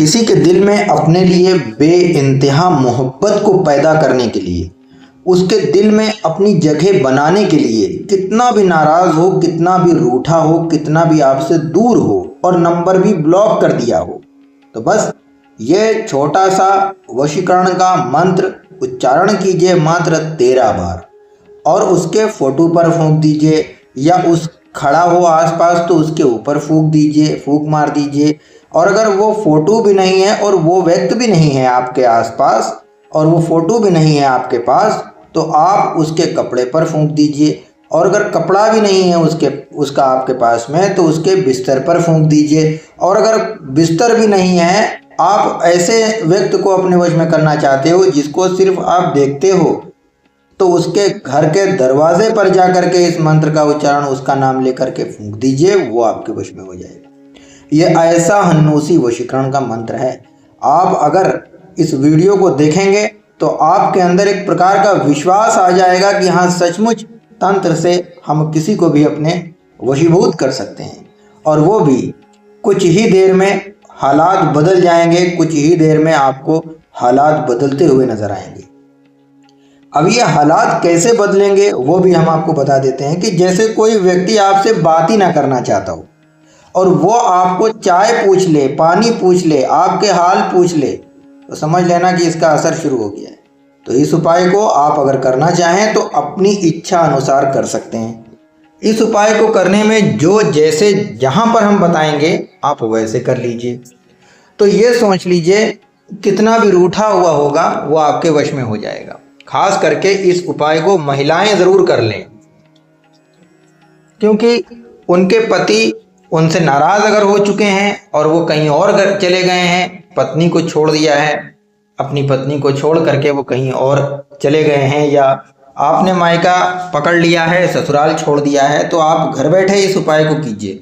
किसी के दिल में अपने लिए बेइंतहा मोहब्बत को पैदा करने के लिए, उसके दिल में अपनी जगह बनाने के लिए, कितना भी नाराज़ हो, कितना भी रूठा हो, कितना भी आपसे दूर हो और नंबर भी ब्लॉक कर दिया हो, तो बस ये छोटा सा वशीकरण का मंत्र उच्चारण कीजिए मात्र 13 बार और उसके फोटो पर फूंक दीजिए, या उस खड़ा हो आसपास तो उसके ऊपर फूंक दीजिए, फूंक मार दीजिए। और अगर वो फोटो भी नहीं है और वो व्यक्ति भी नहीं है आपके आसपास और वो फोटो भी नहीं है आपके पास, तो आप उसके कपड़े पर फूंक दीजिए। और अगर कपड़ा भी नहीं है उसका आपके पास में, तो उसके बिस्तर पर फूंक दीजिए। और अगर बिस्तर भी नहीं है, आप ऐसे व्यक्ति को अपने वश में करना चाहते हो जिसको सिर्फ आप देखते हो, तो उसके घर के दरवाजे पर जा कर के इस मंत्र का उच्चारण, उसका नाम लेकर के फूंक दीजिए, वो आपके वश में हो जाएगा। ये ऐसा हन्नूसी वशीकरण का मंत्र है। आप अगर इस वीडियो को देखेंगे तो आपके अंदर एक प्रकार का विश्वास आ जाएगा कि हाँ, सचमुच तंत्र से हम किसी को भी अपने वशीभूत कर सकते हैं, और वो भी कुछ ही देर में हालात बदल जाएंगे, कुछ ही देर में आपको हालात बदलते हुए नजर आएंगे। अब ये हालात कैसे बदलेंगे वो भी हम आपको बता देते हैं कि जैसे कोई व्यक्ति आपसे बात ही ना करना चाहता हो और वो आपको चाय पूछ ले, पानी पूछ ले, आपके हाल पूछ ले, तो समझ लेना कि इसका असर शुरू हो गया है। तो इस उपाय को आप अगर करना चाहें तो अपनी इच्छा अनुसार कर सकते हैं। इस उपाय को करने में जो जैसे जहाँ पर हम बताएंगे आप वैसे कर लीजिए। तो ये सोच लीजिए कितना भी रूठा हुआ होगा वो आपके वश में हो जाएगा। खास करके इस उपाय को महिलाएं ज़रूर कर लें, क्योंकि उनके पति उनसे नाराज़ अगर हो चुके हैं और वो कहीं और घर चले गए हैं, पत्नी को छोड़ दिया है, अपनी पत्नी को छोड़ करके वो कहीं और चले गए हैं, या आपने मायका पकड़ लिया है, ससुराल छोड़ दिया है, तो आप घर बैठे इस उपाय को कीजिए।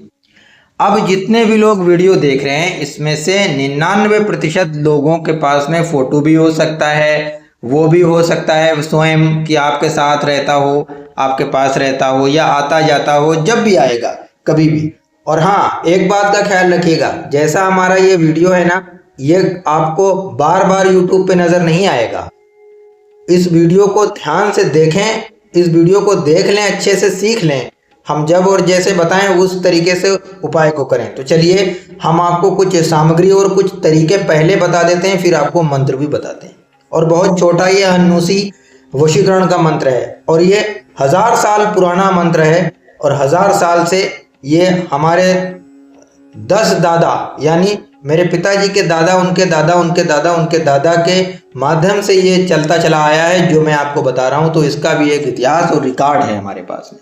अब जितने भी लोग वीडियो देख रहे हैं इसमें से 99% लोगों के पास में फ़ोटो भी हो सकता है, वो भी हो सकता है स्वयं कि आपके साथ रहता हो, आपके पास रहता हो, या आता जाता हो, जब भी आएगा कभी भी। और हाँ, एक बात का ख्याल रखिएगा, जैसा हमारा ये वीडियो है ना, ये आपको बार बार यूट्यूब पे नज़र नहीं आएगा। इस वीडियो को ध्यान से देखें, इस वीडियो को देख लें, अच्छे से सीख लें। हम जब और जैसे बताएं उस तरीके से उपाय को करें। तो चलिए हम आपको कुछ सामग्री और कुछ तरीके पहले बता देते हैं, फिर आपको मंत्र भी बताते हैं। और बहुत छोटा ये हन्नूसी वशीकरण का मंत्र है और ये 1000 साल पुराना मंत्र है, और 1000 साल से ये हमारे 10 दादा यानी मेरे पिताजी के दादा, उनके दादा, उनके दादा, उनके दादा के माध्यम से ये चलता चला आया है जो मैं आपको बता रहा हूँ। तो इसका भी एक इतिहास और रिकॉर्ड है हमारे पास में।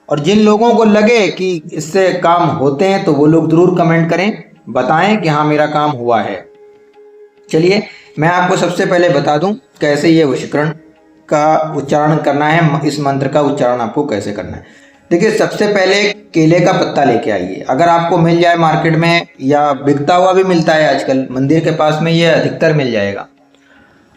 और जिन लोगों को लगे कि इससे काम होते हैं तो वो लोग ज़रूर कमेंट करें, बताएं कि हाँ मेरा काम हुआ है। चलिए मैं आपको सबसे पहले बता दूं कैसे ये वशीकरण का उच्चारण करना है, इस मंत्र का उच्चारण आपको कैसे करना है। देखिए, सबसे पहले केले का पत्ता लेके आइए, अगर आपको मिल जाए मार्केट में, या बिकता हुआ भी मिलता है आजकल मंदिर के पास में, ये अधिकतर मिल जाएगा।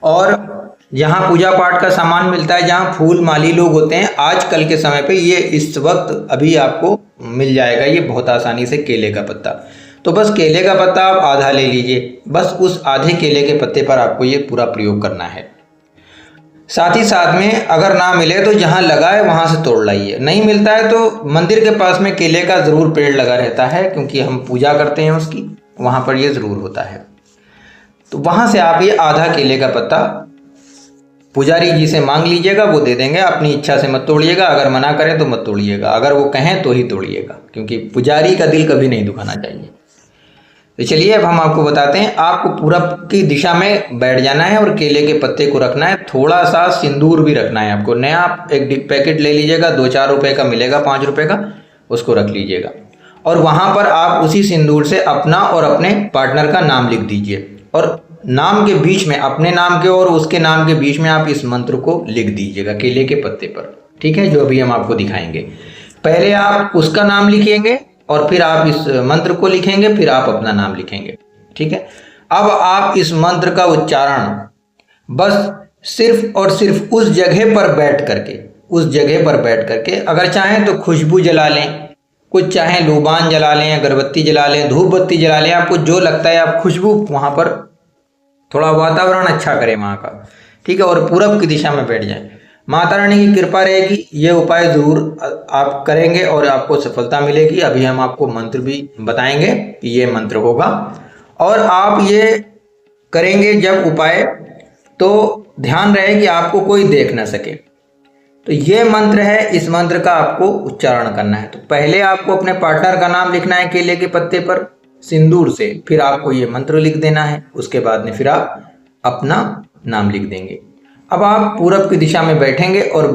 और जहाँ पूजा पाठ का सामान मिलता है, जहाँ फूल माली लोग होते हैं, आजकल के समय पे ये इस वक्त अभी आपको मिल जाएगा ये बहुत आसानी से, केले का पत्ता। तो बस केले का पत्ता आप आधा ले लीजिए, बस उस आधे केले के पत्ते पर आपको ये पूरा प्रयोग करना है। साथ ही साथ में अगर ना मिले तो जहाँ लगा है वहाँ से तोड़ लाइए, नहीं मिलता है तो मंदिर के पास में केले का ज़रूर पेड़ लगा रहता है, क्योंकि हम पूजा करते हैं उसकी, वहाँ पर ये ज़रूर होता है। तो वहाँ से आप ये आधा केले का पत्ता पुजारी जी से मांग लीजिएगा, वो दे देंगे। अपनी इच्छा से मत तोड़िएगा, अगर मना करें तो मत तोड़िएगा, अगर वो कहें तो ही तोड़िएगा, क्योंकि पुजारी का दिल कभी नहीं दुखाना चाहिए। तो चलिए अब हम आपको बताते हैं। आपको पूरब की दिशा में बैठ जाना है और केले के पत्ते को रखना है, थोड़ा सा सिंदूर भी रखना है आपको। नया एक पैकेट ले लीजिएगा, 2-4 रुपये का मिलेगा, 5 रुपये का, उसको रख लीजिएगा। और वहाँ पर आप उसी सिंदूर से अपना और अपने पार्टनर का नाम लिख दीजिए, और नाम के बीच में, अपने नाम के और उसके नाम के बीच में आप इस मंत्र को लिख दीजिएगा केले के पत्ते पर, ठीक है, जो अभी हम आपको दिखाएंगे। पहले आप उसका नाम लिखेंगे और फिर आप इस मंत्र को लिखेंगे, फिर आप अपना नाम लिखेंगे, ठीक है। अब आप इस मंत्र का उच्चारण बस सिर्फ और सिर्फ उस जगह पर बैठ करके, अगर चाहें तो खुशबू जला लें, कुछ चाहें लोबान जला लें, अगरबत्ती जला लें, धूप बत्ती जला लें, आपको जो लगता है आप खुशबू वहाँ पर थोड़ा वातावरण अच्छा करें वहाँ का, ठीक है, और पूरब की दिशा में बैठ जाएं। माता रानी की कृपा रहेगी, ये उपाय ज़रूर आप करेंगे और आपको सफलता मिलेगी। अभी हम आपको मंत्र भी बताएंगे कि ये मंत्र होगा और आप ये करेंगे जब उपाय, तो ध्यान रहे कि आपको कोई देख ना सके। तो ये मंत्र है, इस मंत्र का आपको उच्चारण करना है। तो पहले आपको अपने पार्टनर का नाम लिखना है केले के पत्ते पर सिंदूर से, फिर आपको ये मंत्र लिख देना है। उसके बाद में फिर आप अपना नाम लिख देंगे। अब आप पूरब की दिशा में बैठेंगे और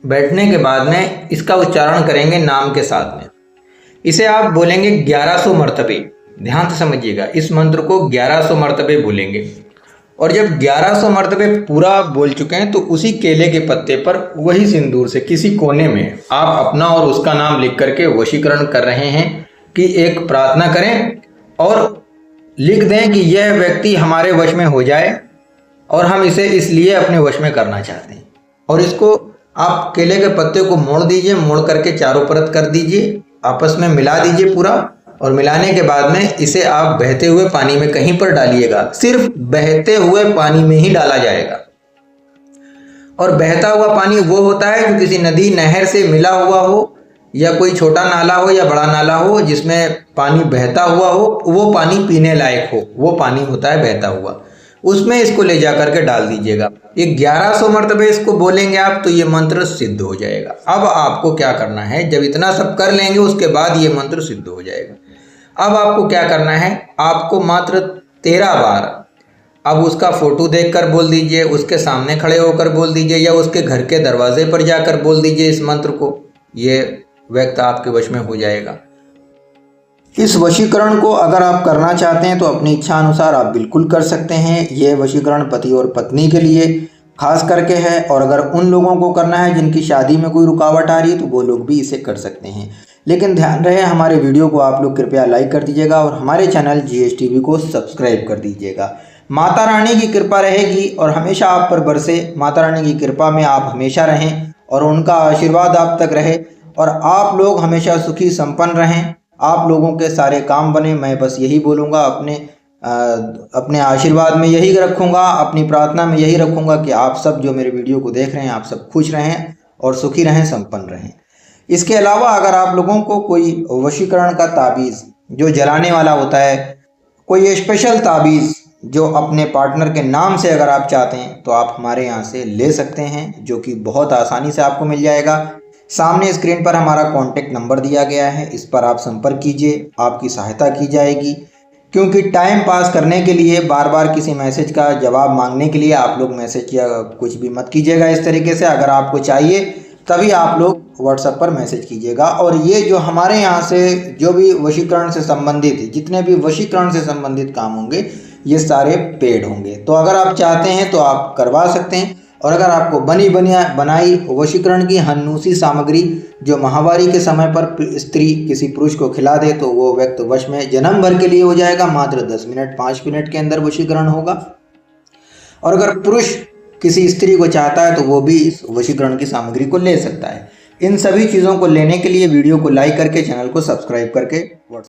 बैठने के बाद में इसका उच्चारण करेंगे नाम के साथ में। इसे आप बोलेंगे 1100 मरतबे। ध्यान से समझिएगा, इस मंत्र को 1100 मरतबे बोलेंगे और जब 1100 मरतबे पूरा बोल चुके हैं तो उसी केले के पत्ते पर वही सिंदूर से किसी कोने में आप अपना और उसका नाम लिख करके वशीकरण कर रहे हैं कि एक प्रार्थना करें और लिख दें कि यह व्यक्ति हमारे वश में हो जाए और हम इसे इसलिए अपने वश में करना चाहते हैं। और इसको आप केले के पत्ते को मोड़ दीजिए, मोड़ करके चारों परत कर दीजिए, आपस में मिला दीजिए पूरा। और मिलाने के बाद में इसे आप बहते हुए पानी में कहीं पर डालिएगा, सिर्फ बहते हुए पानी में ही डाला जाएगा। और बहता हुआ पानी वो होता है जो किसी नदी नहर से मिला हुआ हो या कोई छोटा नाला हो या बड़ा नाला हो जिसमें पानी बहता हुआ हो, वो पानी पीने लायक हो, वो पानी होता है बहता हुआ। उसमें इसको ले जा करके डाल दीजिएगा। ये 1100 मरतबे इसको बोलेंगे आप तो ये मंत्र सिद्ध हो जाएगा। अब आपको क्या करना है, जब इतना सब कर लेंगे उसके बाद ये मंत्र सिद्ध हो जाएगा। अब आपको क्या करना है, आपको मात्र 13 बार अब उसका फोटो देखकर बोल दीजिए, उसके सामने खड़े होकर बोल दीजिए या उसके घर के दरवाजे पर जाकर बोल दीजिए इस मंत्र को। ये व्यक्ति आपके वश में हो जाएगा। इस वशीकरण को अगर आप करना चाहते हैं तो अपनी इच्छा अनुसार आप बिल्कुल कर सकते हैं। यह वशीकरण पति और पत्नी के लिए खास करके है और अगर उन लोगों को करना है जिनकी शादी में कोई रुकावट आ रही है तो वो लोग भी इसे कर सकते हैं। लेकिन ध्यान रहे, हमारे वीडियो को आप लोग कृपया लाइक कर दीजिएगा और हमारे चैनल GSTV को सब्सक्राइब कर दीजिएगा। माता रानी की कृपा रहेगी और हमेशा आप पर बरसे। माता रानी की कृपा में आप हमेशा रहें और उनका आशीर्वाद आप तक रहे और आप लोग हमेशा सुखी संपन्न रहें, आप लोगों के सारे काम बने। मैं बस यही बोलूँगा, अपने आशीर्वाद में यही रखूँगा, अपनी प्रार्थना में यही रखूँगा कि आप सब जो मेरे वीडियो को देख रहे हैं आप सब खुश रहें और सुखी रहें, संपन्न रहें। इसके अलावा अगर आप लोगों को कोई वशीकरण का ताबीज़ जो जलाने वाला होता है, कोई स्पेशल ताबीज़ जो अपने पार्टनर के नाम से अगर आप चाहते हैं तो आप हमारे यहाँ से ले सकते हैं, जो कि बहुत आसानी से आपको मिल जाएगा। सामने स्क्रीन पर हमारा कॉन्टेक्ट नंबर दिया गया है, इस पर आप संपर्क कीजिए, आपकी सहायता की जाएगी। क्योंकि टाइम पास करने के लिए बार बार किसी मैसेज का जवाब मांगने के लिए आप लोग मैसेज या कुछ भी मत कीजिएगा इस तरीके से। अगर आपको चाहिए तभी आप लोग व्हाट्सएप पर मैसेज कीजिएगा। और ये जो हमारे यहाँ से जो भी वशीकरण से संबंधित, जितने भी वशीकरण से संबंधित काम होंगे ये सारे पेड होंगे। तो अगर आप चाहते हैं तो आप करवा सकते हैं। और अगर आपको बनाई वशीकरण की हन्नूसी सामग्री जो माहवारी के समय पर स्त्री किसी पुरुष को खिला दे तो वो व्यक्ति वश में जन्म भर के लिए हो जाएगा। मात्र 10 मिनट 5 मिनट के अंदर वशीकरण होगा। और अगर पुरुष किसी स्त्री को चाहता है तो वो भी इस वशीकरण की सामग्री को ले सकता है। इन सभी चीज़ों को लेने के लिए वीडियो को लाइक करके चैनल को सब्सक्राइब करके